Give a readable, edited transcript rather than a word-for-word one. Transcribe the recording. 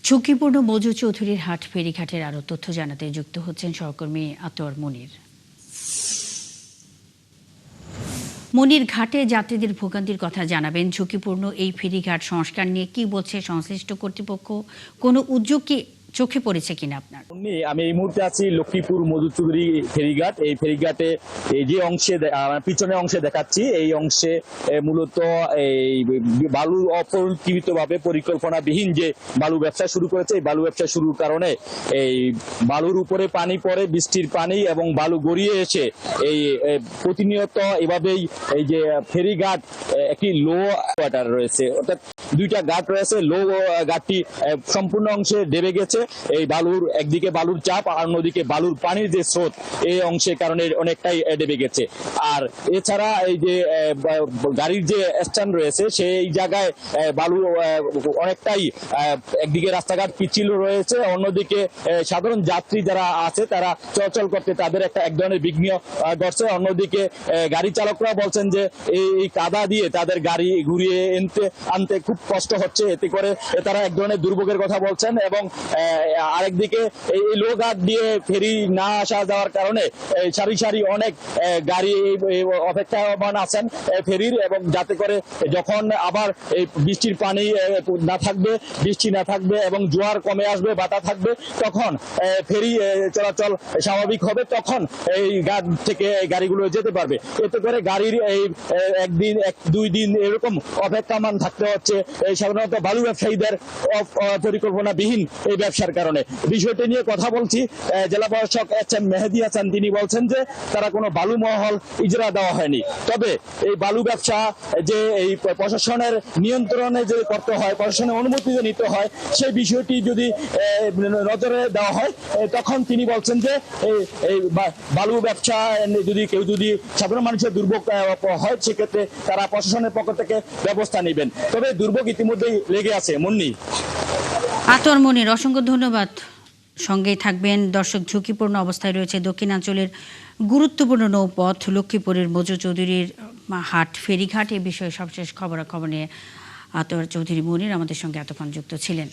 ঝুঁকিপূর্ণ মজু চৌধুরীর হাট ফেরিঘাটের আরও তথ্য জানাতে যুক্ত হচ্ছেন সহকর্মী আতোয়ার মনির। মনির, ঘাটে যাত্রীদের ভোগান্তির কথা জানাবেন। ঝুঁকিপূর্ণ এই ফেরিঘাট সংস্কার নিয়ে কি বলছে সংশ্লিষ্ট কর্তৃপক্ষ? কোনো উদ্যোগ কি চোখে পড়েছে কিনা আপনার? আমি এই মুহূর্তে আছি লক্ষ্মীপুর মধু চৌধুরী ফেরিঘাট। এই ফেরিঘাটে যে অংশে পিছনের অংশে দেখাচ্ছি, এই অংশে মূলত এই বালু অপরিকল্পিতভাবে পরিকল্পনাবিহীন যে বালু ব্যবসা শুরু করেছে, এই বালু ব্যবসা শুরুর কারণে এই বালুর উপরে পানি পড়ে, বৃষ্টির পানি এবং বালু গড়িয়ে এসে এই প্রতিনিয়ত এভাবেই এই যে ফেরিঘাট একটি লো ওয়াটার রয়েছে, অর্থাৎ দুইটা ঘাট রয়েছে। লো ঘাটটি সম্পূর্ণ অংশে ডেবে গেছে। এই বালুর একদিকে বালুর চাপ আর অন্যদিকে বালুর পানির যে স্রোত, এই অংশের কারণে অনেকটাই ডেবে গেছে। আর এছাড়া এই যে গাড়ির যে স্ট্যান্ড রয়েছে, সেই জায়গায় বালু অনেকটাই, একদিকে রাস্তাঘাট পিচ্ছিল রয়েছে, অন্যদিকে সাধারণ যাত্রী যারা আছে তারা চলাচল করতে তাদের এক ধরনের বিঘ্ন ঘটছে। অন্যদিকে গাড়ি চালকরা বলছেন যে এই কাদা দিয়ে তাদের গাড়ি ঘুরিয়ে আনতে খুব কষ্ট হচ্ছে, এতে করে তারা এক ধরনের দুর্ভোগের কথা বলছেন। এবং আরেকদিকে এই লো ঘাট দিয়ে ফেরি না আসা যাওয়ার কারণে সারি সারি অনেক গাড়ি অপেক্ষামান আছেন ফেরির, এবং যাতে করে যখন আবার এই বৃষ্টির পানি না থাকবে, বৃষ্টি না থাকবে এবং জোয়ার কমে আসবে, বাতা থাকবে, তখন ফেরি চলাচল স্বাভাবিক হবে, তখন এই ঘাট থেকে গাড়িগুলো যেতে পারবে। এতে করে গাড়ির এই একদিন দুই দিন এরকম অপেক্ষামান থাকতে হচ্ছে সাধারণত বালু ব্যবসায়ীদের পরিকল্পনাবিহীন এই ব্যবসার কারণে। বিষয়টি নিয়ে কথা বলছি জেলা প্রশাসক এস.এম. মেহেদী হাসান। তিনি বলছেন যে তারা কোনো বালু মহল ইজরা দেওয়া হয়নি, তবে এই বালু ব্যবসা যে এই প্রশাসনের নিয়ন্ত্রণে যে করতে হয়, প্রশাসনের অনুমতি যে নিতে হয়, সেই বিষয়টি যদি নজরে দেওয়া হয়, তখন তিনি বলছেন যে এই বালু ব্যবসা যদি সাধারণ মানুষের দুর্ভোগ হয়, সেক্ষেত্রে তারা প্রশাসনের পক্ষ থেকে ব্যবস্থা নেবেন। তবে দুর্ভোগ ইতিমধ্যেই লেগে আছে। মুন্নি। আতোয়ার মনির, অসংখ্য ধন্যবাদ। সঙ্গেই থাকবেন। দর্শক, ঝুঁকিপূর্ণ অবস্থায় রয়েছে দক্ষিণাঞ্চলের গুরুত্বপূর্ণ নৌপথ লক্ষ্মীপুরের মজু চৌধুরীর হাট ফেরিঘাট। এই বিষয়ে সবশেষ খবরাখবর নিয়ে আতোয়ার চৌধুরী মনির আমাদের সঙ্গে এতক্ষণ যুক্ত ছিলেন।